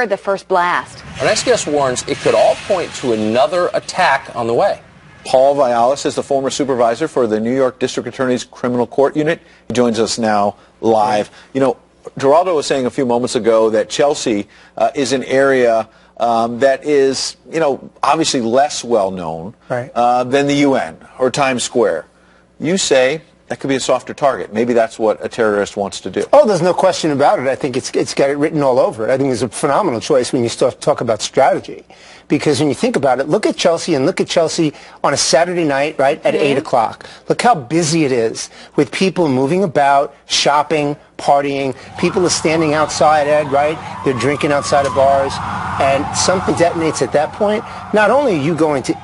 the first blast. Our next guest warns it could all point to another attack on the way. Paul Vialis is the former supervisor for the New York District Attorney's Criminal Court Unit. He joins us now live. You know, Geraldo was saying a few moments ago that Chelsea is an area that is, you know, obviously less well known than the UN or Times Square. You say that could be a softer target. Maybe that's what a terrorist wants to do. Oh, there's no question about it. I think it's got it written all over it. I think it's a phenomenal choice when you start to talk about strategy. Because when you think about it, look at Chelsea and look at Chelsea on a Saturday night, right, at 8 o'clock. Look how busy it is with people moving about, shopping, partying. People are standing outside, Ed, right? They're drinking outside of bars. And something detonates at that point. Not only are you going to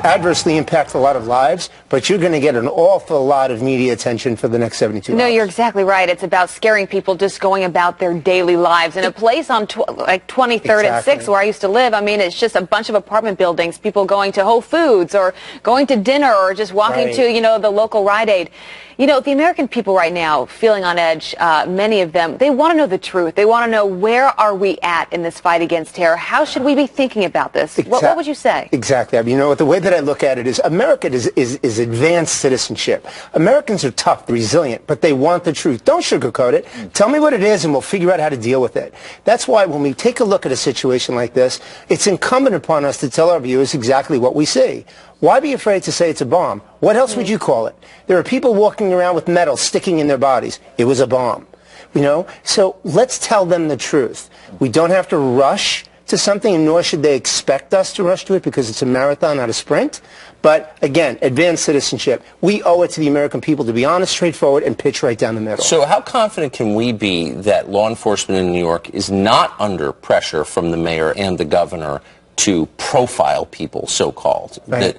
adversely impact a lot of lives, but you're going to get an awful lot of media attention for the next 72 hours. No, you're exactly right. It's about scaring people just going about their daily lives. In a place on like 23rd and 6th where I used to live, I mean, it's just a bunch of apartment buildings, people going to Whole Foods or going to dinner or just walking to, you know, the local Rite Aid. You know, the American people right now, feeling on edge, many of them, they want to know the truth. They want to know, where are we at in this fight against terror? How should we be thinking about this? What would you say? Exactly. I mean, you know, the way that I look at it is America is advanced citizenship. Americans are tough, resilient, but they want the truth. Don't sugarcoat it. Tell me what it is and we'll figure out how to deal with it. That's why when we take a look at a situation like this, it's incumbent upon us to tell our viewers exactly what we see. Why be afraid to say it's a bomb? What else would you call it? There are people walking around with metal sticking in their bodies. It was a bomb. You know? So let's tell them the truth. We don't have to rush to something, nor should they expect us to rush to it, because it's a marathon, not a sprint. But again, advanced citizenship. We owe it to the American people to be honest, straightforward, and pitch right down the middle. So how confident can we be that law enforcement in New York is not under pressure from the mayor and the governor to profile people, so-called? Right?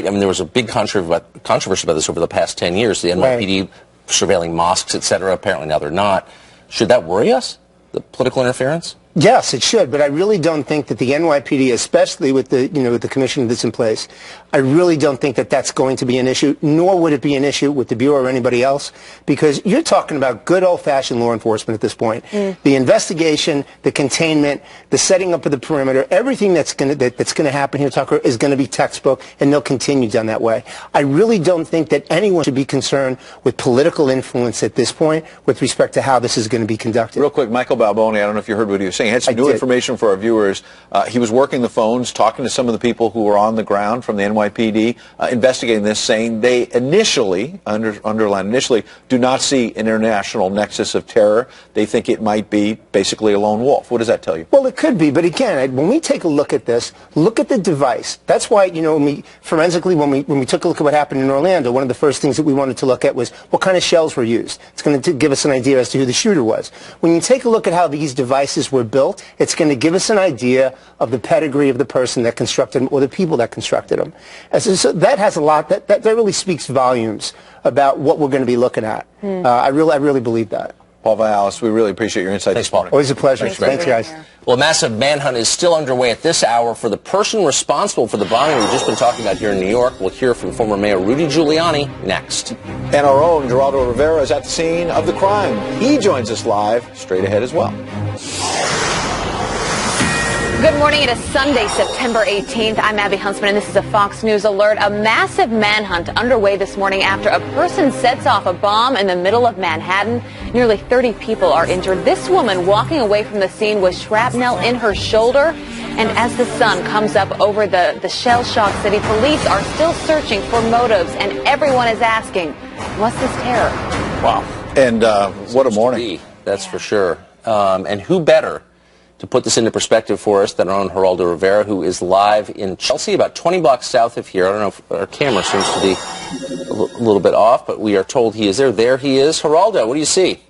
I mean, there was a big controversy about this over the past 10 years. The NYPD surveilling mosques, et cetera. Apparently now they're not. Should that worry us, the political interference? Yes, it should, but I really don't think that the NYPD, especially with the, you know, with the commission that's in place, I really don't think that that's going to be an issue, nor would it be an issue with the Bureau or anybody else, because you're talking about good old-fashioned law enforcement at this point. The investigation, the containment, the setting up of the perimeter, everything that's going to happen here, Tucker, is going to be textbook, and they'll continue down that way. I really don't think that anyone should be concerned with political influence at this point with respect to how this is going to be conducted. Real quick, Michael Balboni, I don't know if you heard what he was saying. He had some new information for our viewers. He was working the phones, talking to some of the people who were on the ground from the NYPD, investigating this, saying they initially, underline initially, do not see an international nexus of terror. They think it might be basically a lone wolf. What does that tell you? Well, it could be, but again, when we take a look at this, look at the device. That's why, you know, forensically, when we took a look at what happened in Orlando, one of the first things that we wanted to look at was what kind of shells were used. It's going to give us an idea as to who the shooter was. When you take a look at how these devices were built, it's going to give us an idea of the pedigree of the person that constructed them or the people that constructed them. So that has a lot, that really speaks volumes about what we're going to be looking at. I really believe that. Paul Vialis, we really appreciate your insight this morning. Always a pleasure. Thanks, guys. Well, a massive manhunt is still underway at this hour for the person responsible for the bombing we've just been talking about here in New York. We'll hear from former Mayor Rudy Giuliani next. And our own Geraldo Rivera is at the scene of the crime. He joins us live straight ahead as well. Good morning. It is Sunday, September 18th. I'm Abby Huntsman, and this is a Fox News alert. A massive manhunt underway this morning after a person sets off a bomb in the middle of Manhattan. Nearly 30 people are injured. This woman walking away from the scene with shrapnel in her shoulder. And as the sun comes up over the shell-shocked city, police are still searching for motives, and everyone is asking, what's this terror? Wow. And what a morning. That's for sure. And who better to put this into perspective for us than our own Geraldo Rivera, who is live in Chelsea, about 20 blocks south of here. I don't know if our camera seems to be a little bit off, but we are told he is there. There he is. Geraldo, what do you see?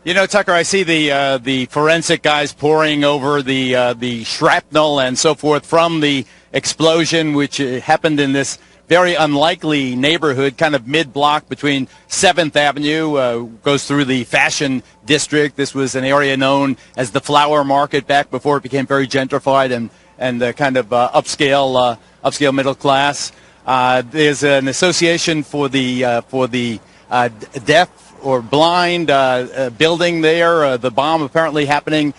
You know, Tucker, I see the forensic guys poring over the shrapnel and so forth from the explosion, which happened in this very unlikely neighborhood, kind of mid-block between 7th Avenue, goes through the Fashion District. This was an area known as the Flower Market back before it became very gentrified and kind of upscale middle class. There's an association for the deaf or blind building there. The bomb apparently happening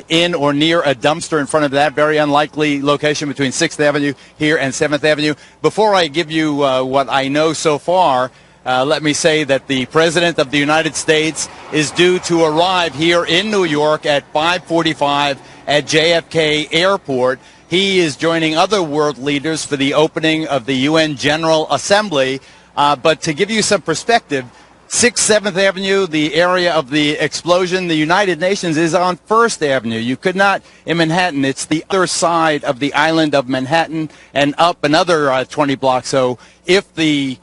in or near a dumpster in front of that very unlikely location between 6th Avenue here and 7th Avenue. Before I give you what I know so far, let me say that the President of the United States is due to arrive here in New York at 5:45 at JFK Airport. He is joining other world leaders for the opening of the UN General Assembly. But to give you some perspective, 6th, 7th Avenue, the area of the explosion, the United Nations is on 1st Avenue. You could not, in Manhattan, it's the other side of the island of Manhattan and up another 20 blocks. So if the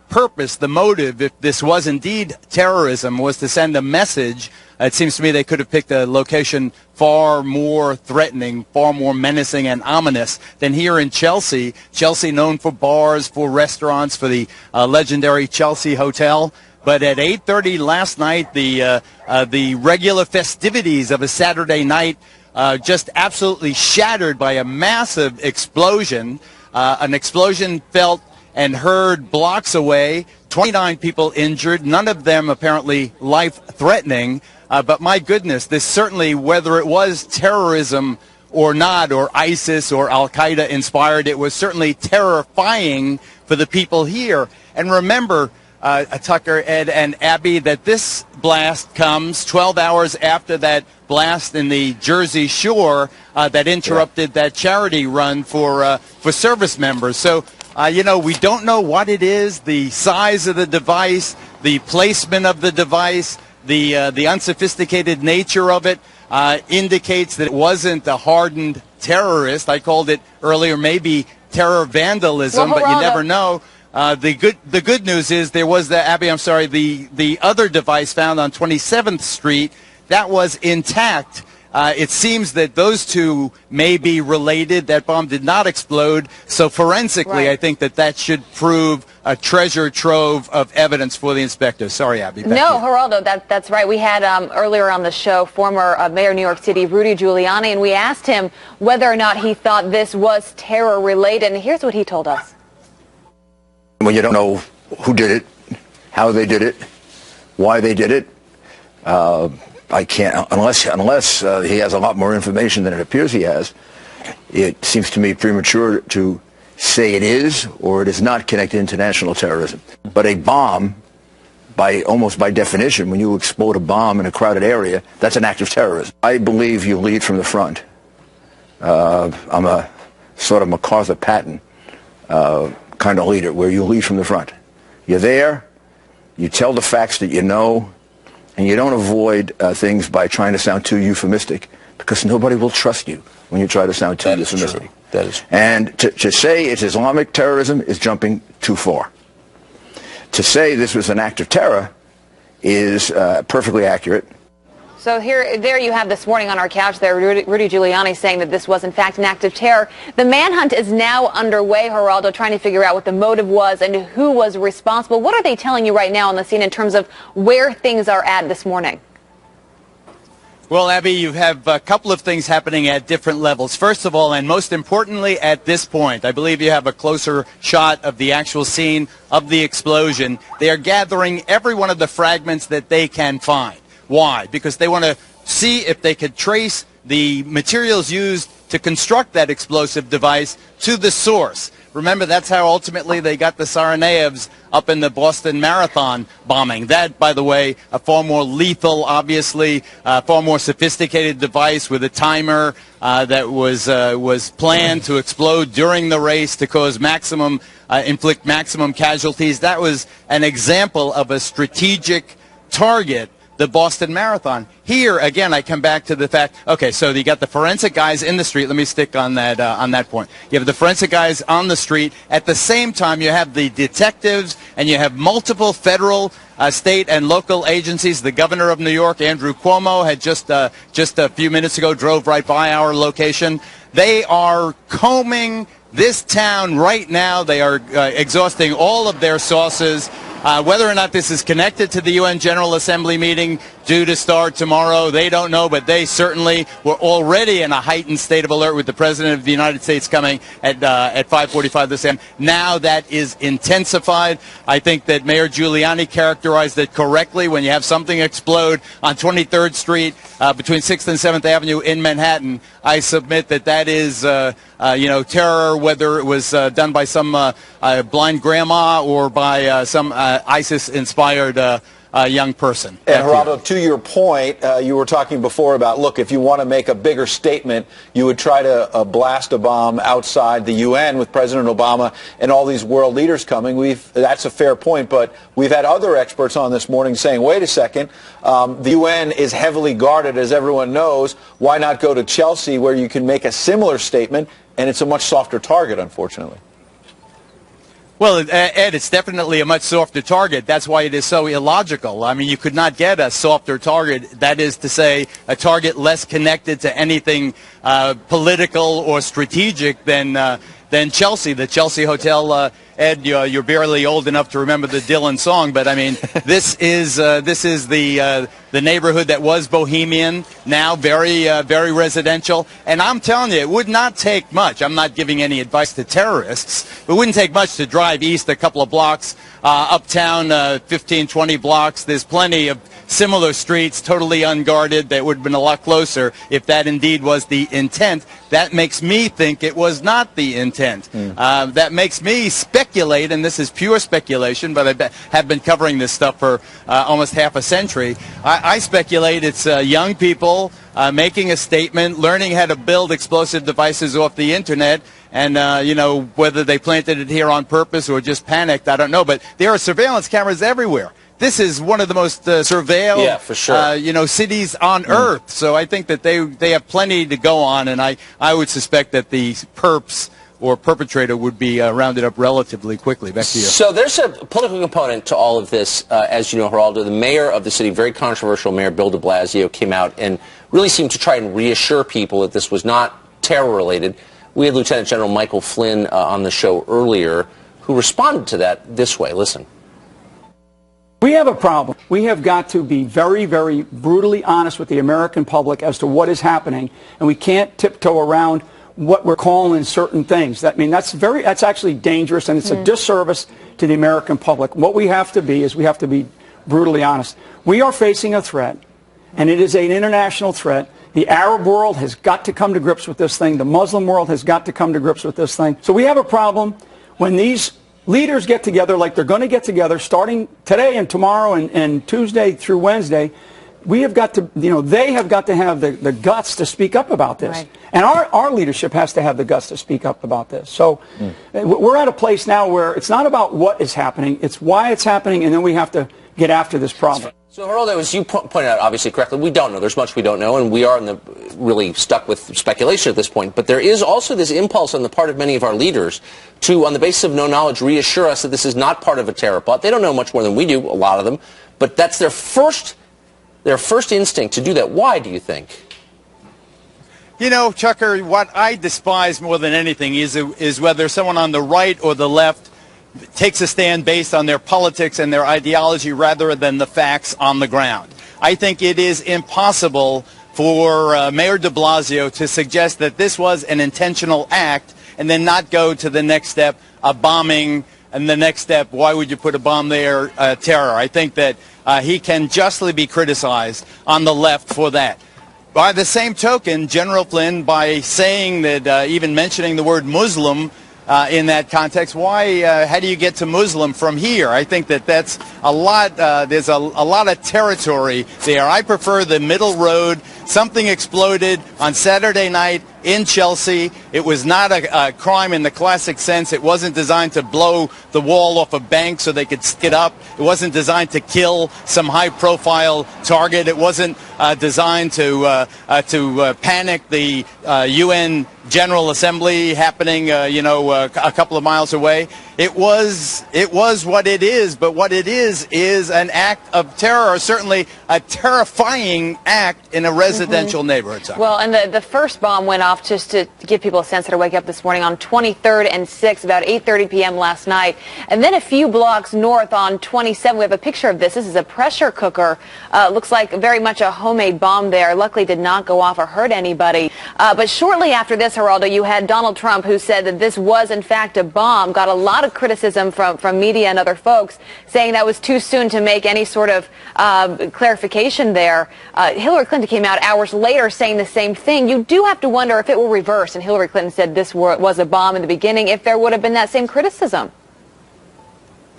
purpose, the motive, if this was indeed terrorism, was to send a message, it seems to me they could have picked a location far more threatening, far more menacing and ominous than here in Chelsea. Chelsea known for bars, for restaurants, for the legendary Chelsea Hotel. But at 8:30 last night, the regular festivities of a Saturday night just absolutely shattered by a massive explosion, an explosion felt and heard blocks away, 29 people injured, none of them apparently life-threatening. But my goodness, this certainly, whether it was terrorism or not, or ISIS or Al-Qaeda inspired, it was certainly terrifying for the people here. And remember, Tucker, Ed, and Abby, that this blast comes 12 hours after that blast in the Jersey Shore that interrupted that charity run for service members. So, we don't know what it is, the size of the device, the placement of the device, the unsophisticated nature of it indicates that it wasn't a hardened terrorist. I called it earlier maybe terror vandalism, but you never know. The good news is there was the other device found on 27th Street that was intact. It seems that those two may be related. That bomb did not explode. So forensically, right. I think that should prove a treasure trove of evidence for the inspectors. Sorry, Abby. No, Geraldo, that's right. We had earlier on the show former Mayor of New York City, Rudy Giuliani, and we asked him whether or not he thought this was terror related. And here's what he told us. When you don't know who did it, how they did it, why they did it, I can't, unless he has a lot more information than it appears he has. It seems to me premature to say it is or it is not connected to international terrorism. But a bomb, almost by definition, when you explode a bomb in a crowded area, that's an act of terrorism. I believe you lead from the front. I'm a sort of MacArthur Patton kind of leader, where you lead from the front. You're there, you tell the facts that you know, and you don't avoid things by trying to sound too euphemistic, because nobody will trust you when you try to sound too euphemistic. True. That is true. And to say it's Islamic terrorism is jumping too far. To say this was an act of terror is perfectly accurate. So there you have this morning on our couch there, Rudy Giuliani saying that this was in fact an act of terror. The manhunt is now underway, Geraldo, trying to figure out what the motive was and who was responsible. What are they telling you right now on the scene in terms of where things are at this morning? Well, Abby, you have a couple of things happening at different levels. First of all, and most importantly at this point, I believe you have a closer shot of the actual scene of the explosion. They are gathering every one of the fragments that they can find. Why? Because they want to see if they could trace the materials used to construct that explosive device to the source. Remember, that's how ultimately they got the Tsarnaevs up in the Boston Marathon bombing. That, by the way, a far more lethal, obviously, far more sophisticated device with a timer that was planned to explode during the race to cause inflict maximum casualties. That was an example of a strategic target, the Boston Marathon. Here, again, I come back to the fact, okay, so you got the forensic guys in the street. Let me stick on that point. You have the forensic guys on the street. At the same time, you have the detectives, and you have multiple federal, state, and local agencies. The governor of New York, Andrew Cuomo, had just a few minutes ago drove right by our location. They are combing this town right now. They are exhausting all of their sources. Whether or not this is connected to the UN General Assembly meeting, due to start tomorrow. They don't know, but they certainly were already in a heightened state of alert with the President of the United States coming at 5:45 this a.m. Now that is intensified. I think that Mayor Giuliani characterized it correctly. When you have something explode on 23rd Street between 6th and 7th Avenue in Manhattan, I submit that is, terror, whether it was done by some blind grandma or by some ISIS-inspired young person. And Geraldo, to your point, you were talking before about, look, if you want to make a bigger statement, you would try to blast a bomb outside the UN with President Obama and all these world leaders coming. That's a fair point, but we've had other experts on this morning saying, wait a second, the UN is heavily guarded, as everyone knows. Why not go to Chelsea where you can make a similar statement, and it's a much softer target, unfortunately? Well, Ed, it's definitely a much softer target. That's why it is so illogical. I mean, you could not get a softer target. That is to say, a target less connected to anything political or strategic than Chelsea. The Chelsea Hotel, Ed, you're barely old enough to remember the Dylan song, but I mean, this is the neighborhood that was bohemian, now very residential. And I'm telling you, it would not take much. I'm not giving any advice to terrorists. It wouldn't take much to drive east a couple of blocks, uptown 15, 20 blocks. There's plenty of similar streets, totally unguarded, that would have been a lot closer if that indeed was the intent. That makes me think it was not the intent. That makes me speculate, and this is pure speculation, but I have been covering this stuff for almost half a century. I speculate it's young people making a statement, learning how to build explosive devices off the internet, and, whether they planted it here on purpose or just panicked, I don't know. But there are surveillance cameras everywhere. This is one of the most surveilled, for sure. Cities on Earth. So I think that they have plenty to go on, and I would suspect that the perps or perpetrator would be rounded up relatively quickly. Back to you. So there's a political component to all of this, as you know, Geraldo. The mayor of the city, very controversial mayor, Bill de Blasio, came out and really seemed to try and reassure people that this was not terror-related. We had Lieutenant General Michael Flynn on the show earlier, who responded to that this way. Listen. We have a problem. We have got to be very, very brutally honest with the American public as to what is happening, and we can't tiptoe around what we're calling certain things. That's actually dangerous, and it's a disservice to the American public. What we have to be is we have to be brutally honest. We are facing a threat, and it is an international threat. The Arab world has got to come to grips with this thing. The Muslim world has got to come to grips with this thing. So we have a problem when these leaders get together like they're going to get together starting today and tomorrow and Tuesday through Wednesday. We have got to, they have got to have the guts to speak up about this. Right. And our leadership has to have the guts to speak up about this. So we're at a place now where it's not about what is happening, it's why it's happening, and then we have to get after this problem. So, Geraldo, as you pointed out, obviously correctly, we don't know. There's much we don't know, and we are really stuck with speculation at this point. But there is also this impulse on the part of many of our leaders to, on the basis of no knowledge, reassure us that this is not part of a terror plot. They don't know much more than we do, a lot of them, but that's their first instinct to do that. Why, do you think? Chucker, what I despise more than anything is whether someone on the right or the left takes a stand based on their politics and their ideology rather than the facts on the ground. I think it is impossible for Mayor de Blasio to suggest that this was an intentional act and then not go to the next step, a bombing, and the next step, why would you put a bomb there, terror. I think that he can justly be criticized on the left for that. By the same token, General Flynn, by saying that, even mentioning the word Muslim in that context, how do you get to Muslim from here? I think that's a lot, there's a lot of territory there. I prefer the middle road. Something exploded on Saturday night in Chelsea. It was not a crime in the classic sense. It wasn't designed to blow the wall off a bank so they could skid up. It wasn't designed to kill some high-profile target. It wasn't designed to panic the UN General Assembly happening, a couple of miles away. It was what it is. But what it is an act of terror, or certainly a terrifying act in a residential neighborhood. Sir. Well, and the first bomb went off, just to give people a sense how to wake up this morning, on 23rd and 6th, about 8:30 p.m. last night. And then a few blocks north on 27, we have a picture of this. This is a pressure cooker. Looks like very much a homemade bomb there. Luckily did not go off or hurt anybody. But shortly after this, Geraldo, you had Donald Trump, who said that this was in fact a bomb. Got a lot of criticism from media and other folks, saying that was too soon to make any sort of clarification there. Hillary Clinton came out hours later saying the same thing. You do have to wonder if it were reversed and Hillary Clinton said this was a bomb in the beginning, if there would have been that same criticism.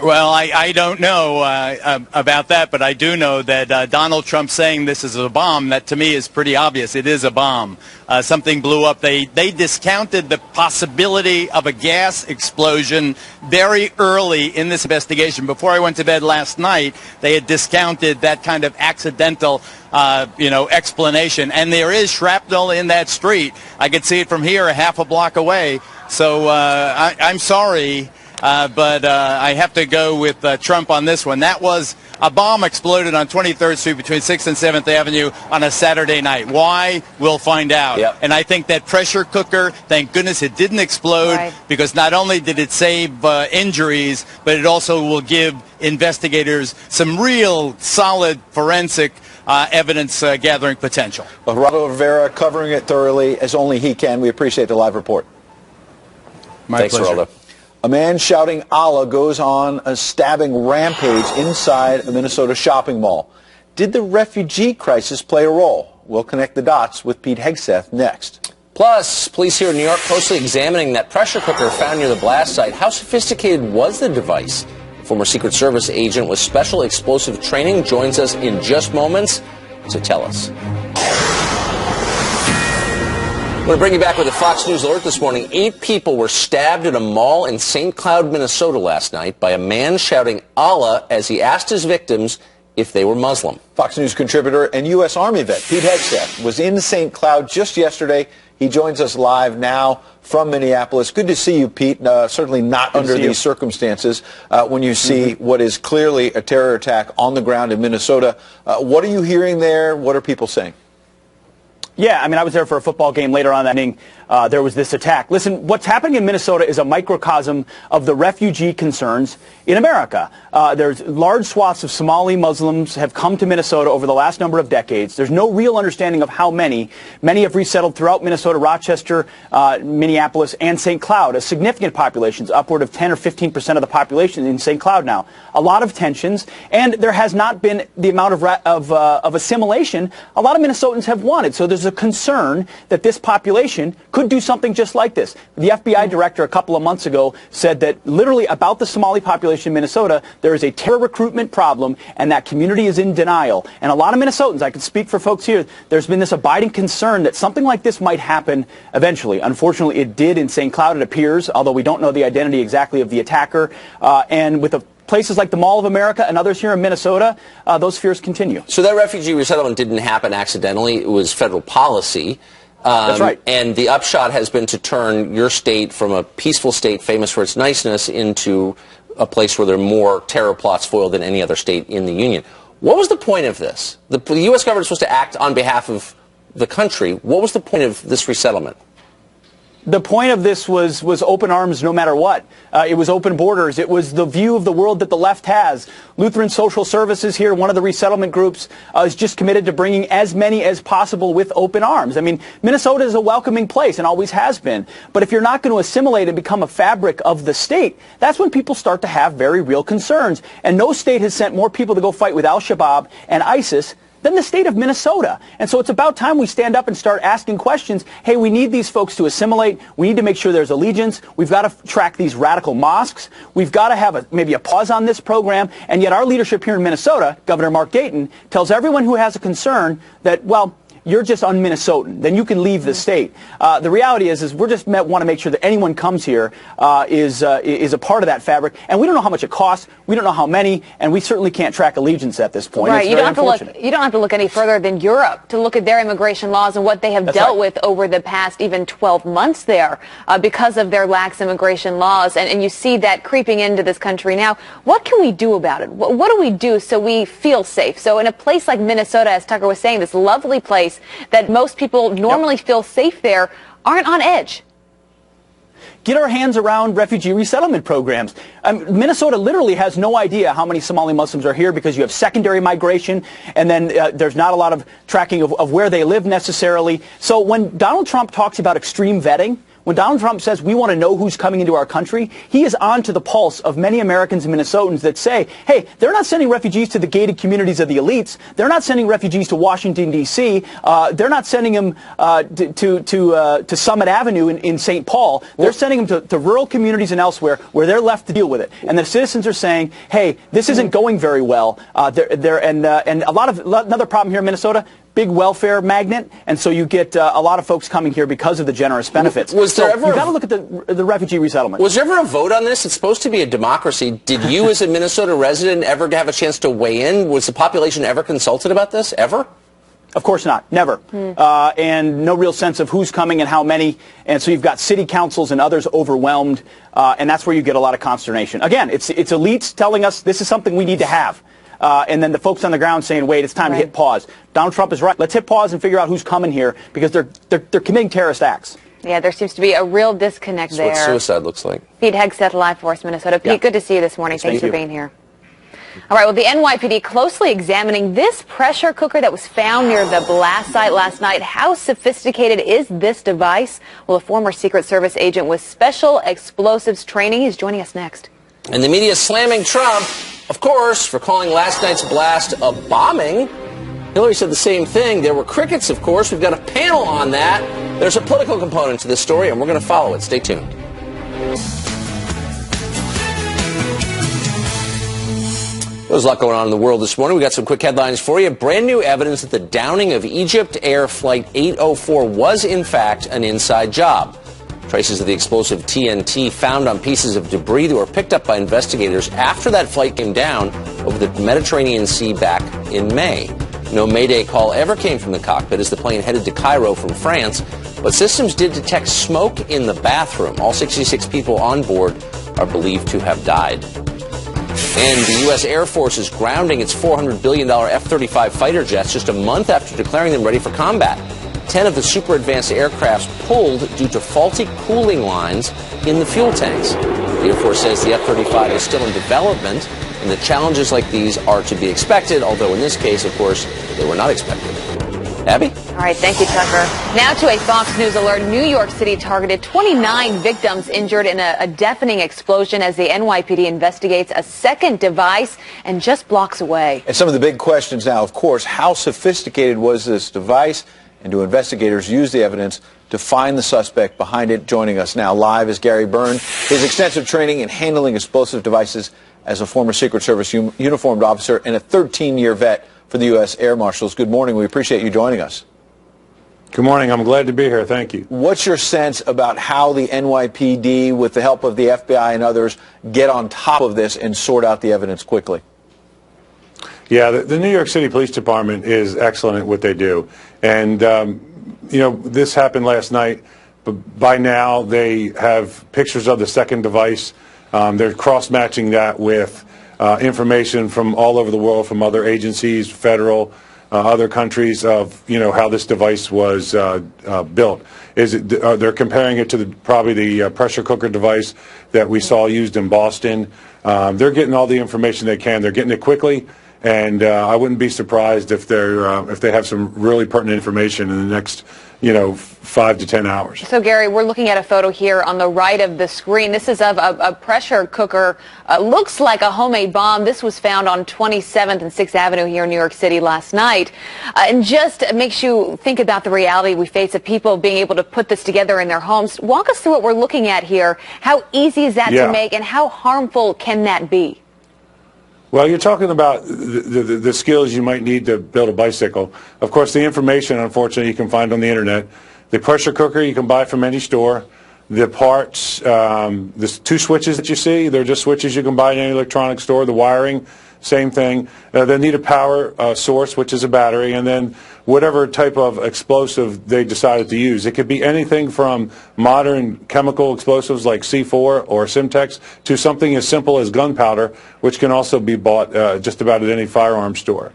Well, I don't know about that, but I do know that Donald Trump saying this is a bomb, that to me is pretty obvious. It is a bomb. Something blew up. They discounted the possibility of a gas explosion very early in this investigation. Before I went to bed last night, they had discounted that kind of accidental explanation. And there is shrapnel in that street. I could see it from here, a half a block away. So I'm sorry. But I have to go with Trump on this one. That was a bomb exploded on 23rd Street between 6th and 7th Avenue on a Saturday night. Why? We'll find out. Yep. And I think that pressure cooker, thank goodness it didn't explode, Right. because not only did it save injuries, but it also will give investigators some real solid forensic evidence gathering potential. Well, Geraldo Rivera covering it thoroughly as only he can. We appreciate the live report. My Thanks, pleasure. Geraldo. A man shouting Allah goes on a stabbing rampage inside a Minnesota shopping mall. Did the refugee crisis play a role? We'll connect the dots with Pete Hegseth next. Plus, police here in New York closely examining that pressure cooker found near the blast site. How sophisticated was the device? Former Secret Service agent with special explosive training joins us in just moments to tell us. I'm going to bring you back with a Fox News alert this morning. 8 people were stabbed at a mall in St. Cloud, Minnesota last night by a man shouting Allah as he asked his victims if they were Muslim. Fox News contributor and U.S. Army vet Pete Hegseth was in St. Cloud just yesterday. He joins us live now from Minneapolis. Good to see you, Pete. Certainly not under these circumstances when you see what is clearly a terror attack on the ground in Minnesota. What are you hearing there? What are people saying? Yeah, I mean, I was there for a football game later on that evening. There was this attack. Listen, what's happening in Minnesota is a microcosm of the refugee concerns in America. There's large swaths of Somali Muslims have come to Minnesota over the last number of decades. There's no real understanding of how many. Many have resettled throughout Minnesota, Rochester, Minneapolis, and St. Cloud. A significant populations, upward of 10 or 15% of the population in St. Cloud now. A lot of tensions, and there has not been the amount of assimilation a lot of Minnesotans have wanted. So there's a concern that this population could do something just like this. The FBI director a couple of months ago said that literally about the Somali population in Minnesota, there is a terror recruitment problem, and that community is in denial. And a lot of Minnesotans, I can speak for folks here, there's been this abiding concern that something like this might happen eventually. Unfortunately, it did in St. Cloud, it appears, although we don't know the identity exactly of the attacker. And with places like the Mall of America and others here in Minnesota, those fears continue. So that refugee resettlement didn't happen accidentally. It was federal policy. That's right. And the upshot has been to turn your state from a peaceful state famous for its niceness into a place where there are more terror plots foiled than any other state in the union. What was the point of this? The U.S. government is supposed to act on behalf of the country. What was the point of this resettlement? The point of this was open arms no matter what. It was open borders. It was the view of the world that the left has. Lutheran Social Services here, one of the resettlement groups, is just committed to bringing as many as possible with open arms. I mean, Minnesota is a welcoming place and always has been. But if you're not going to assimilate and become a fabric of the state, that's when people start to have very real concerns. And no state has sent more people to go fight with Al-Shabaab and ISIS than the state of Minnesota. And so it's about time we stand up and start asking questions. Hey, we need these folks to assimilate. We need to make sure there's allegiance. We've got to track these radical mosques. We've got to have maybe a pause on this program. And yet our leadership here in Minnesota, Governor Mark Dayton, tells everyone who has a concern that, well, you're just un-Minnesotan. Then you can leave the state. The reality is we're just want to make sure that anyone comes here is a part of that fabric. And we don't know how much it costs. We don't know how many, and we certainly can't track allegiance at this point. Right. It's You very don't have to look any further than Europe to look at their immigration laws and what they have dealt with over the past even 12 months there because of their lax immigration laws. And you see that creeping into this country now. What can we do about it? What do we do so we feel safe? So in a place like Minnesota, as Tucker was saying, this lovely place that most people normally feel safe there, aren't on edge. Get our hands around refugee resettlement programs. Minnesota literally has no idea how many Somali Muslims are here because you have secondary migration, and then there's not a lot of tracking of where they live necessarily. So when Donald Trump talks about extreme vetting, when Donald Trump says we want to know who's coming into our country, he is on to the pulse of many Americans and Minnesotans that say, hey, they're not sending refugees to the gated communities of the elites. They're not sending refugees to Washington, D.C. They're not sending them to Summit Avenue in St. Paul. They're sending them to rural communities and elsewhere where they're left to deal with it. And the citizens are saying, hey, this isn't going very well. And another problem here in Minnesota, big welfare magnet, and so you get a lot of folks coming here because of the generous benefits. You've got to look at the refugee resettlement. Was there ever a vote on this? It's supposed to be a democracy. Did you, as a Minnesota resident, ever have a chance to weigh in? Was the population ever consulted about this? Ever? Of course not. Never. And no real sense of who's coming and how many. And so you've got city councils and others overwhelmed, and that's where you get a lot of consternation. Again, it's elites telling us this is something we need to have. And then the folks on the ground saying, wait, it's time to hit pause. Donald Trump is right. Let's hit pause and figure out who's coming here because they're committing terrorist acts. Yeah, there seems to be a real disconnect there. That's what suicide looks like. Pete Hegseth, live for us, Minnesota. Pete, good to see you this morning. Thanks for being here. All right, well, the NYPD closely examining this pressure cooker that was found near the blast site last night. How sophisticated is this device? Well, a former Secret Service agent with special explosives training is joining us next. And the media slamming Trump, of course, for calling last night's blast a bombing. Hillary said the same thing. There were crickets, of course. We've got a panel on that. There's a political component to this story, and we're going to follow it. Stay tuned. There's a lot going on in the world this morning. We got some quick headlines for you. Brand new evidence that the downing of Egypt Air Flight 804 was, in fact, an inside job. Traces of the explosive TNT found on pieces of debris that were picked up by investigators after that flight came down over the Mediterranean Sea back in May. No Mayday call ever came from the cockpit as the plane headed to Cairo from France, but systems did detect smoke in the bathroom. All 66 people on board are believed to have died. And the U.S. Air Force is grounding its $400 billion F-35 fighter jets just a month after declaring them ready for combat. 10 of the super advanced aircrafts pulled due to faulty cooling lines in the fuel tanks. The Air Force says the F-35 is still in development, and that challenges like these are to be expected, although in this case, of course, they were not expected. Abby? All right, thank you, Tucker. Now to a Fox News alert. New York City targeted 29 victims injured in a deafening explosion as the NYPD investigates a second device and just blocks away. And some of the big questions now, of course, how sophisticated was this device? And do investigators use the evidence to find the suspect behind it? Joining us now live is Gary Byrne. His extensive training in handling explosive devices as a former Secret Service uniformed officer and a 13-year vet for the U.S. Air Marshals. Good morning. We appreciate you joining us. Good morning. I'm glad to be here. Thank you. What's your sense about how the NYPD, with the help of the FBI and others, get on top of this and sort out the evidence quickly? Yeah, the New York City Police Department is excellent at what they do. And, you know, this happened last night, but by now they have pictures of the second device. They're cross-matching that with information from all over the world, from other agencies, federal, other countries, of, you know, how this device was built. They're comparing it to probably the pressure cooker device that we saw used in Boston. They're getting all the information they can. They're getting it quickly. And I wouldn't be surprised if they have some really pertinent information in the next, 5 to 10 hours. So, Gary, we're looking at a photo here on the right of the screen. This is of a pressure cooker. Looks like a homemade bomb. This was found on 27th and 6th Avenue here in New York City last night. And just makes you think about the reality we face of people being able to put this together in their homes. Walk us through what we're looking at here. How easy is that to make, and how harmful can that be? Well, you're talking about the skills you might need to build a bicycle. Of course, the information, unfortunately, you can find on the internet. The pressure cooker you can buy from any store. The parts, the two switches that you see, they're just switches you can buy in any electronics store. The wiring, same thing. They need a power source, which is a battery, and then whatever type of explosive they decided to use. It could be anything from modern chemical explosives like C4 or Simtex to something as simple as gunpowder, which can also be bought just about at any firearms store.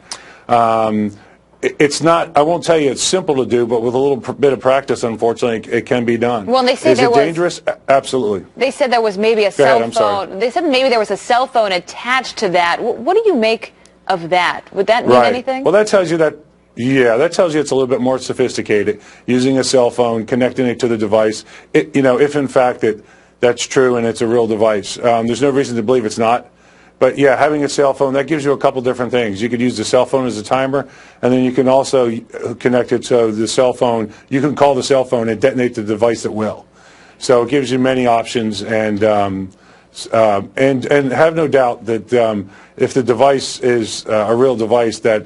It's not, I won't tell you it's simple to do, but with a little bit of practice, unfortunately, it can be done. Well, they say Is it dangerous? Absolutely. They said there was maybe a cell phone. They said maybe there was a cell phone attached to that. What do you make of that? Would that mean anything? Well, that tells you that, yeah, that tells you it's a little bit more sophisticated, using a cell phone, connecting it to the device. You know, if in fact that's true and it's a real device. There's no reason to believe it's not. But yeah, having a cell phone, that gives you a couple different things. You could use the cell phone as a timer, and then you can also connect it to the cell phone. You can call the cell phone and detonate the device at will. So it gives you many options, and have no doubt that if the device is a real device that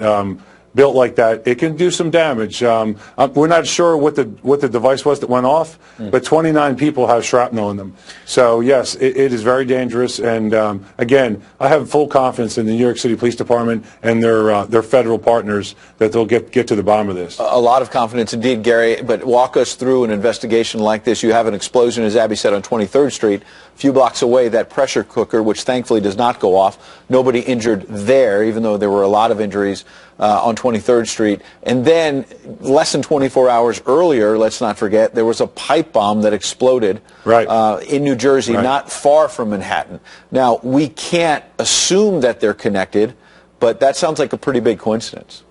built like that, it can do some damage. We're not sure what the device was that went off, but 29 people have shrapnel in them. So yes, it is very dangerous. And again, I have full confidence in the New York City Police Department and their federal partners that they'll get to the bottom of this. A lot of confidence indeed, Gary. But walk us through an investigation like this. You have an explosion, as Abby said, on 23rd Street. A few blocks away, that pressure cooker, which thankfully does not go off. Nobody injured there, even though there were a lot of injuries on 23rd Street. And then less than 24 hours earlier, let's not forget, there was a pipe bomb that exploded in New Jersey, not far from Manhattan. Now, we can't assume that they're connected, but that sounds like a pretty big coincidence.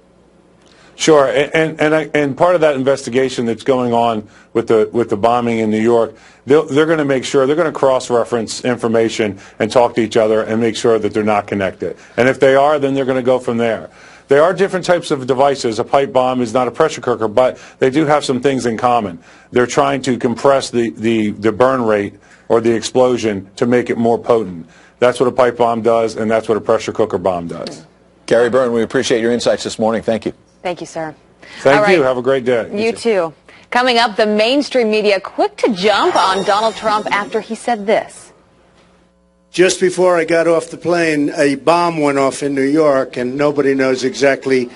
Sure, and part of that investigation that's going on with the bombing in New York, they're going to make sure, they're going to cross-reference information and talk to each other and make sure that they're not connected. And if they are, then they're going to go from there. There are different types of devices. A pipe bomb is not a pressure cooker, but they do have some things in common. They're trying to compress the burn rate or the explosion to make it more potent. That's what a pipe bomb does, and that's what a pressure cooker bomb does. Gary Byrne, we appreciate your insights this morning. Thank you. Thank you, sir. Thank you. Have a great day. You too. Coming up, the mainstream media quick to jump on Donald Trump after he said this. Just before I got off the plane, a bomb went off in New York, and nobody knows exactly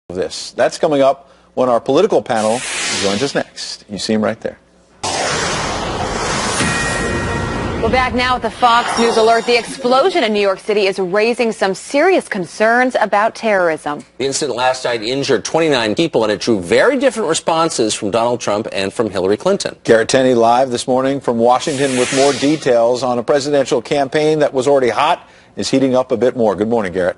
this. That's coming up when our political panel joins us next. You see him right there. We're back now with the Fox News Alert. The explosion in New York City is raising some serious concerns about terrorism. The incident last night injured 29 people, and it drew very different responses from Donald Trump and from Hillary Clinton. Garrett Tenney live this morning from Washington with more details on a presidential campaign that was already hot, is heating up a bit more. Good morning, Garrett.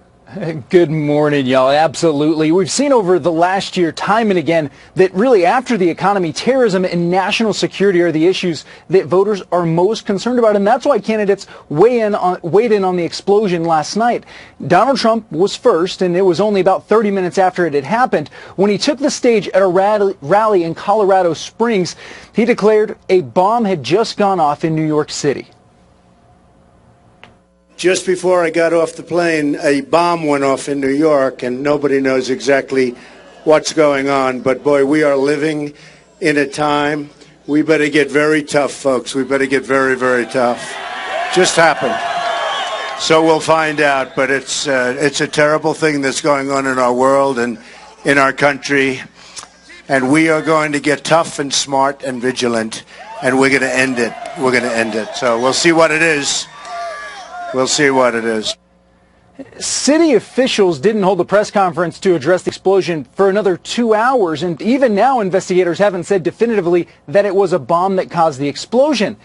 Good morning, y'all. Absolutely. We've seen over the last year time and again that really after the economy, terrorism and national security are the issues that voters are most concerned about. And that's why candidates weighed in on the explosion last night. Donald Trump was first, and it was only about 30 minutes after it had happened when he took the stage at a rally in Colorado Springs. He declared a bomb had just gone off in New York City. just before I got off the plane, a bomb went off in New York, and nobody knows exactly what's going on. But, boy, we are living in a time. We better get very tough, folks. We better get very, very tough. Just happened. So we'll find out. But it's a terrible thing that's going on in our world and in our country. And we are going to get tough and smart and vigilant, and we're going to end it. We're going to end it. So we'll see what it is. We'll see what it is. City officials didn't hold a press conference to address the explosion for another 2 hours, and even now investigators haven't said definitively that it was a bomb that caused the explosion.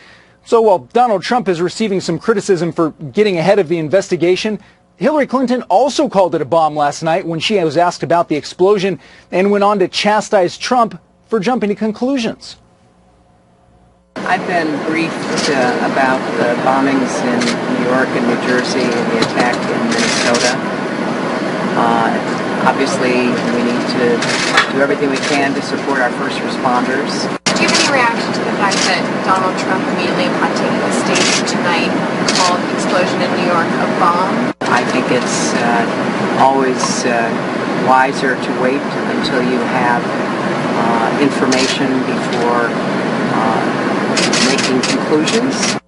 So while Donald Trump is receiving some criticism for getting ahead of the investigation, Hillary Clinton also called it a bomb last night when she was asked about the explosion and went on to chastise Trump for jumping to conclusions. I've been briefed about the bombings in New York and New Jersey and the attack in Minnesota. Obviously, we need to do everything we can to support our first responders. Did you have any reaction to the fact that Donald Trump immediately upon taking the stage tonight called the explosion in New York a bomb? I think it's always wiser to wait until you have information before making conclusions.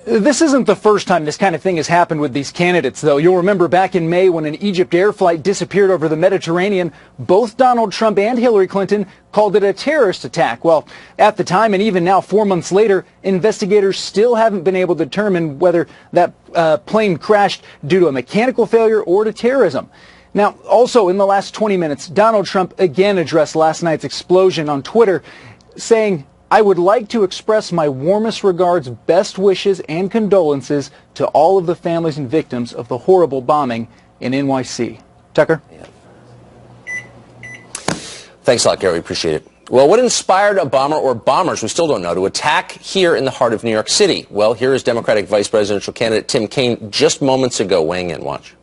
This isn't the first time this kind of thing has happened with these candidates, though. You'll remember back in May when an Egypt air flight disappeared over the Mediterranean, both Donald Trump and Hillary Clinton called it a terrorist attack. Well, at the time and even now, 4 months later, investigators still haven't been able to determine whether that plane crashed due to a mechanical failure or to terrorism. Now, also in the last 20 minutes, Donald Trump again addressed last night's explosion on Twitter, saying, "I would like to express my warmest regards, best wishes, and condolences to all of the families and victims of the horrible bombing in NYC." Tucker? Yeah. Thanks a lot, Gary. We appreciate it. Well, what inspired a bomber or bombers, we still don't know, to attack here in the heart of New York City? Well, here is Democratic Vice Presidential candidate Tim Kaine just moments ago weighing in. Watch.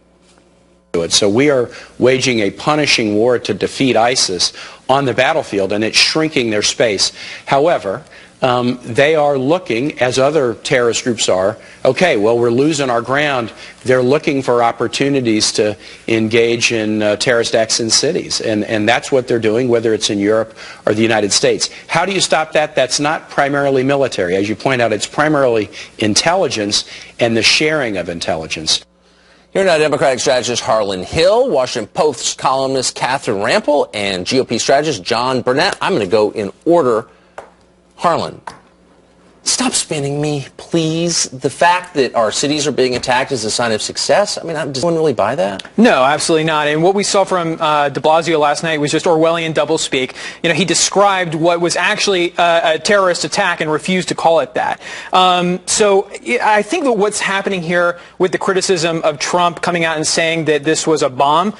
So we are waging a punishing war to defeat ISIS on the battlefield, and it's shrinking their space. However, they are looking, as other terrorist groups are, okay, well, we're losing our ground. They're looking for opportunities to engage in terrorist acts in cities, and that's what they're doing, whether it's in Europe or the United States. How do you stop that? That's not primarily military. As you point out, it's primarily intelligence and the sharing of intelligence. Here now, Democratic strategist Harlan Hill, Washington Post columnist Catherine Rampell, and GOP strategist John Burnett. I'm going to go in order. Harlan, stop spinning me, please. The fact that our cities are being attacked is a sign of success. I mean, does anyone really buy that? No, absolutely not. And what we saw from de Blasio last night was just Orwellian doublespeak. You know, he described what was actually a terrorist attack and refused to call it that. So I think that what's happening here with the criticism of Trump coming out and saying that this was a bomb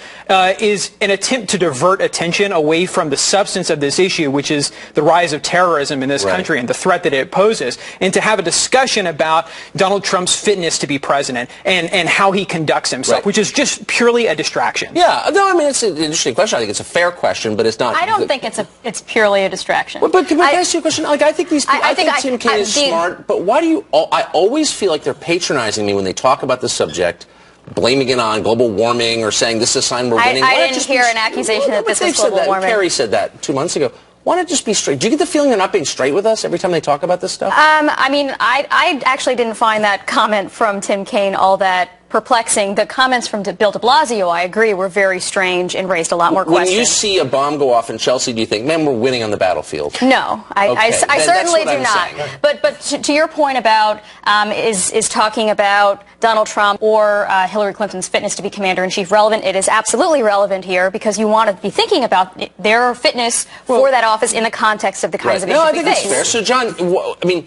is an attempt to divert attention away from the substance of this issue, which is the rise of terrorism in this country and the threat that it poses, and to have a discussion about Donald Trump's fitness to be president and how he conducts himself, which is just purely a distraction. Yeah, no, I mean, it's an interesting question. I think it's a fair question, but it's not. I don't think it's purely a distraction. Well, but can I ask you a question? Like, I think these people, I think Tim Kaine is smart, but why do you, I always feel like they're patronizing me when they talk about the subject, blaming it on global warming or saying this is a sign we're winning. I didn't hear an accusation that this was global warming. Kerry said that 2 months ago. Why not just be straight? Do you get the feeling they're not being straight with us every time they talk about this stuff? I mean, I actually didn't find that comment from Tim Kaine all that perplexing. The comments from Bill de Blasio, I agree, were very strange and raised a lot more questions. When you see a bomb go off in Chelsea, do you think, man, we're winning on the battlefield? No, I certainly do not. But to your point about is talking about Donald Trump or Hillary Clinton's fitness to be commander-in-chief relevant? It is absolutely relevant here because you want to be thinking about their fitness for that office in the context of the kinds of issues I think that's fair. So, John, I mean,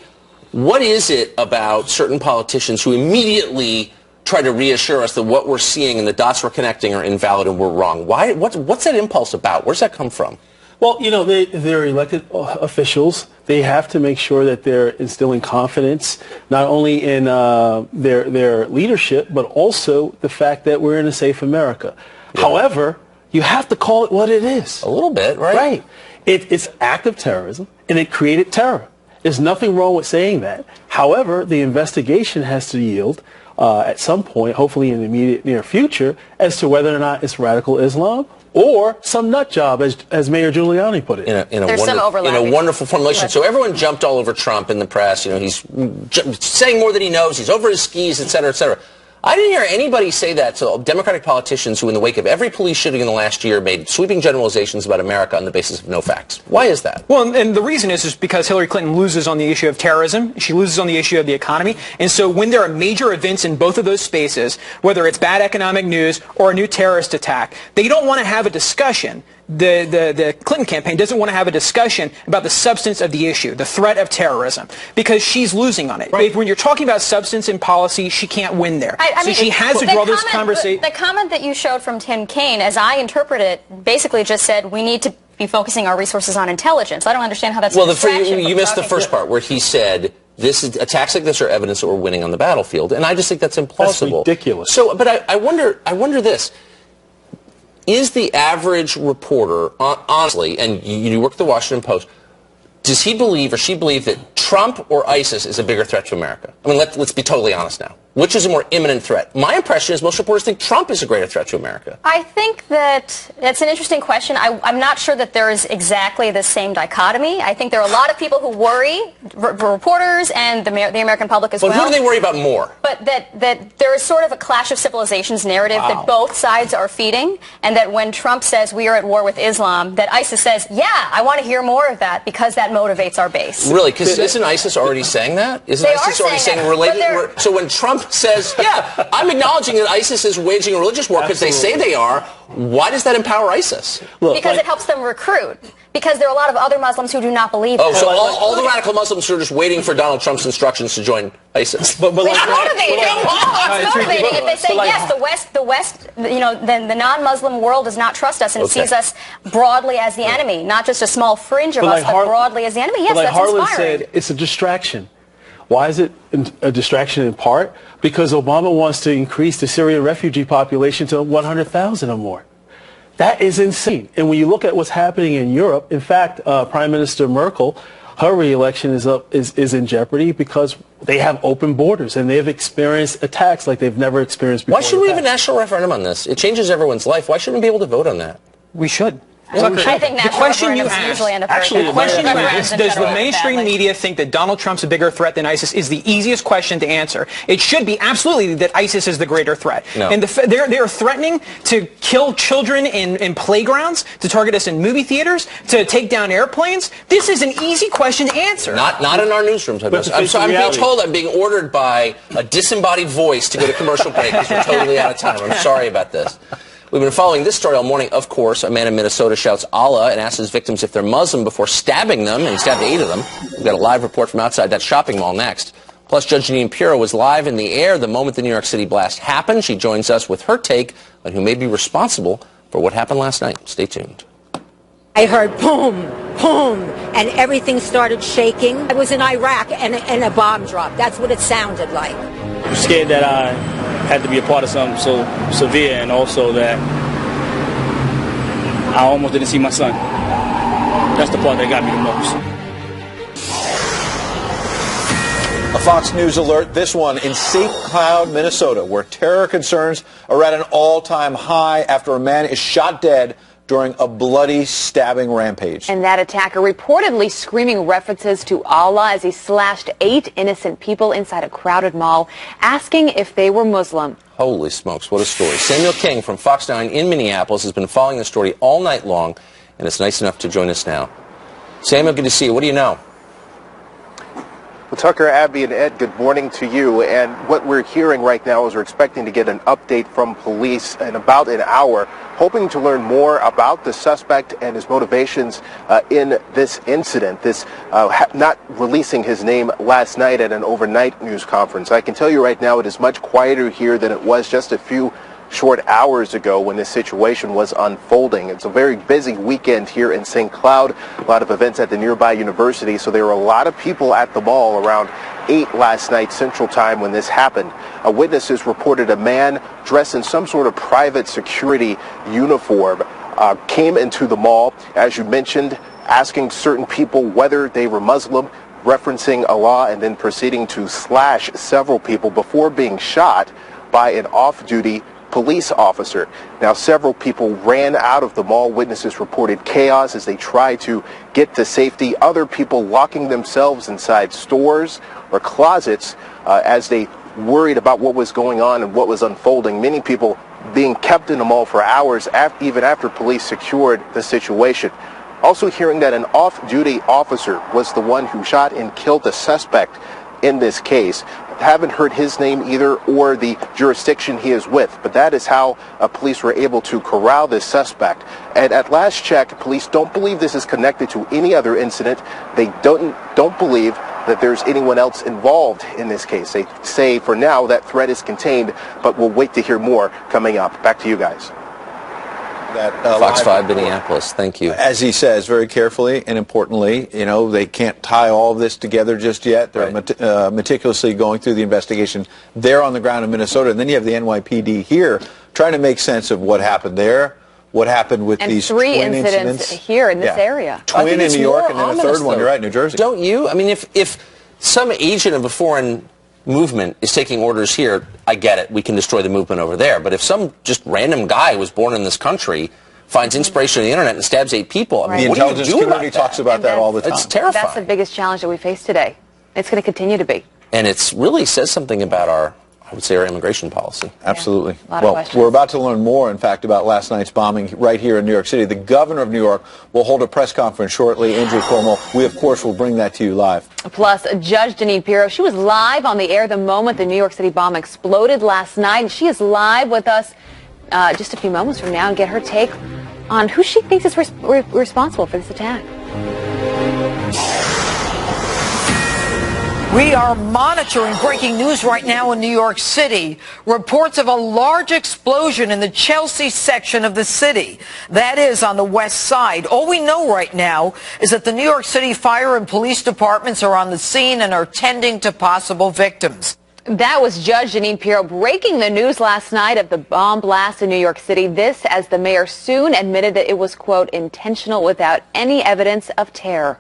what is it about certain politicians who immediately try to reassure us that what we're seeing and the dots we're connecting are invalid and we're wrong? Why? What's that impulse about? Where's that come from? Well, you know, they're elected officials. They have to make sure that they're instilling confidence, not only in their leadership, but also the fact that we're in a safe America. Yeah. However, you have to call it what it is. A little bit, right? Right. It's active terrorism, and it created terror. There's nothing wrong with saying that. However, the investigation has to yield at some point, hopefully in the immediate near future, as to whether or not it's radical Islam or some nut job, as Mayor Giuliani put it. In a wonderful formulation. So everyone jumped all over Trump in the press. You know, he's saying more than he knows. He's over his skis, et cetera, et cetera. I didn't hear anybody say that to Democratic politicians who, in the wake of every police shooting in the last year, made sweeping generalizations about America on the basis of no facts. Why is that? Well, and the reason is because Hillary Clinton loses on the issue of terrorism. She loses on the issue of the economy. And so when there are major events in both of those spaces, whether it's bad economic news or a new terrorist attack, they don't want to have a discussion. The Clinton campaign doesn't want to have a discussion about the substance of the issue, the threat of terrorism, because she's losing on it. Right. When you're talking about substance and policy, she can't win there. So she has to draw this conversation. The comment that you showed from Tim Kaine, as I interpret it, basically just said we need to be focusing our resources on intelligence. I don't understand how that's a distraction. You missed the first part where he said attacks like this are evidence that we're winning on the battlefield, and I just think that's implausible. That's ridiculous. So, but I wonder this. Is the average reporter, honestly, and you work at the Washington Post, does he believe or she believe that Trump or ISIS is a bigger threat to America? I mean, let's be totally honest now. Which is a more imminent threat? My impression is most reporters think Trump is a greater threat to America. I think that that's an interesting question. I'm not sure that there is exactly the same dichotomy. I think there are a lot of people who worry, reporters and the American public as well. But who do they worry about more? But that there is sort of a clash of civilizations narrative that both sides are feeding, and that when Trump says we are at war with Islam, that ISIS says, yeah, I want to hear more of that because that motivates our base. Really? Because isn't ISIS already saying that? Isn't ISIS already saying related? So when Trump says, yeah, I'm acknowledging that ISIS is waging a religious war because they say they are, why does that empower ISIS? Because it helps them recruit. Because there are a lot of other Muslims who do not believe that. Oh, so all the radical Muslims are just waiting for Donald Trump's instructions to join ISIS. It's motivating. It's motivating. If they say, yes, the West, then the non-Muslim world does not trust us and sees us broadly as the enemy, not just a small fringe of us, but broadly as the enemy. Yes, that's Harlan inspiring. said, it's a distraction. Why is it a distraction in part? Because Obama wants to increase the Syrian refugee population to 100,000 or more. That is insane. And when you look at what's happening in Europe, in fact, Prime Minister Merkel, her re-election is in jeopardy because they have open borders and they have experienced attacks like they've never experienced before. Why should we have a national referendum on this? It changes everyone's life. Why shouldn't we be able to vote on that? We should. I think the question you asked, does the mainstream media think that Donald Trump's a bigger threat than ISIS, is the easiest question to answer. It should be absolutely that ISIS is the greater threat. No. And they're threatening to kill children in playgrounds, to target us in movie theaters, to take down airplanes. This is an easy question to answer. Not in our newsrooms. I'm being told I'm being ordered by a disembodied voice to go to commercial break because we're totally out of time. I'm sorry about this. We've been following this story all morning. Of course, a man in Minnesota shouts Allah and asks his victims if they're Muslim before stabbing them, and he stabbed 8 of them. We've got a live report from outside that shopping mall next. Plus, Judge Jeanine Pirro was live in the air the moment the New York City blast happened. She joins us with her take on who may be responsible for what happened last night. Stay tuned. I heard boom, boom, and everything started shaking. I was in Iraq, and a bomb dropped. That's what it sounded like. I'm scared that I had to be a part of something so severe, and also that I almost didn't see my son. That's the part that got me the most. A Fox News alert, this one in St. Cloud, Minnesota, where terror concerns are at an all-time high after a man is shot dead during a bloody stabbing rampage. And that attacker reportedly screaming references to Allah as he slashed 8 innocent people inside a crowded mall, asking if they were Muslim. Holy smokes, what a story. Samuel King from Fox 9 in Minneapolis has been following the story all night long, and it's nice enough to join us now. Samuel, good to see you. What do you know? Well, Tucker, Abby, and Ed, good morning to you. And what we're hearing right now is we're expecting to get an update from police in about an hour, hoping to learn more about the suspect and his motivations in this incident, this not releasing his name last night at an overnight news conference. I can tell you right now it is much quieter here than it was just a few short hours ago when this situation was unfolding. It's a very busy weekend here in St. Cloud, a lot of events at the nearby university, so there were a lot of people at the mall around 8 last night Central Time when this happened. Witnesses reported a man dressed in some sort of private security uniform came into the mall, as you mentioned, asking certain people whether they were Muslim, referencing Allah, and then proceeding to slash several people before being shot by an off-duty police officer. Now, several people ran out of the mall. Witnesses reported chaos as they tried to get to safety. Other people locking themselves inside stores or closets as they worried about what was going on and what was unfolding. Many people being kept in the mall for hours, even after police secured the situation. Also hearing that an off-duty officer was the one who shot and killed the suspect in this case. Haven't heard his name either or the jurisdiction he is with, but that is how police were able to corral this suspect. And at last check, police don't believe this is connected to any other incident. They don't believe that there's anyone else involved in this case. They say for now that threat is contained, but we'll wait to hear more coming up. Back to you guys. Fox 5 Minneapolis, thank you. As he says very carefully and importantly, you know, they can't tie all of this together just yet. They're meticulously going through the investigation there on the ground in Minnesota. And then you have the NYPD here trying to make sense of what happened there, what happened with and these 3 twin incidents here in this area. Twin in New York, and then a third one, you're right, in New Jersey. Don't you? I mean, if some agent of a foreign movement is taking orders here, I get it. We can destroy the movement over there. But if some just random guy who was born in this country finds inspiration on the internet and stabs 8 people, I mean, the intelligence community talks about that all the time. It's terrifying. That's the biggest challenge that we face today. It's going to continue to be. And it really says something about our immigration policy. Absolutely. A lot of Well, questions. we're about to learn more, in fact, about last night's bombing right here in New York City. The governor of New York will hold a press conference shortly. Andrew Cuomo, we, of course, will bring that to you live. Plus, Judge Jeanine Pirro, she was live on the air the moment the New York City bomb exploded last night. She is live with us just a few moments from now and get her take on who she thinks is responsible for this attack. We are monitoring breaking news right now in New York City. Reports of a large explosion in the Chelsea section of the city. That is on the west side. All we know right now is that the New York City Fire and Police departments are on the scene and are tending to possible victims. That was Judge Jeanine Pirro breaking the news last night of the bomb blast in New York City. This as the mayor soon admitted that it was, quote, intentional without any evidence of terror.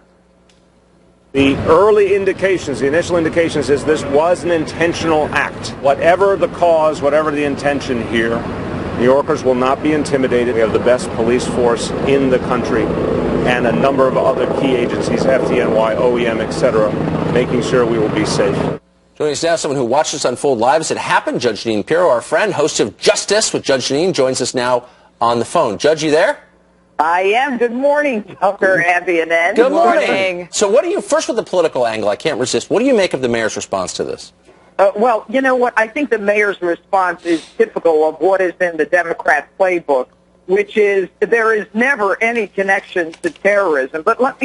The early indications, the initial indications is this was an intentional act. Whatever the cause, whatever the intention here, New Yorkers will not be intimidated. We have the best police force in the country and a number of other key agencies, FDNY, OEM, etc., making sure we will be safe. Joining us now, someone who watched this unfold live as it happened, Judge Jeanine Pirro, our friend, host of Justice with Judge Jeanine, joins us now on the phone. Judge, you there? I am. Good morning, Tucker, Abby, and Ed. Good morning. So what do you, first with the political angle, I can't resist, what do you make of the mayor's response to this? Well, you know what? I think the mayor's response is typical of what is in the Democrat playbook, which is there is never any connection to terrorism. But let me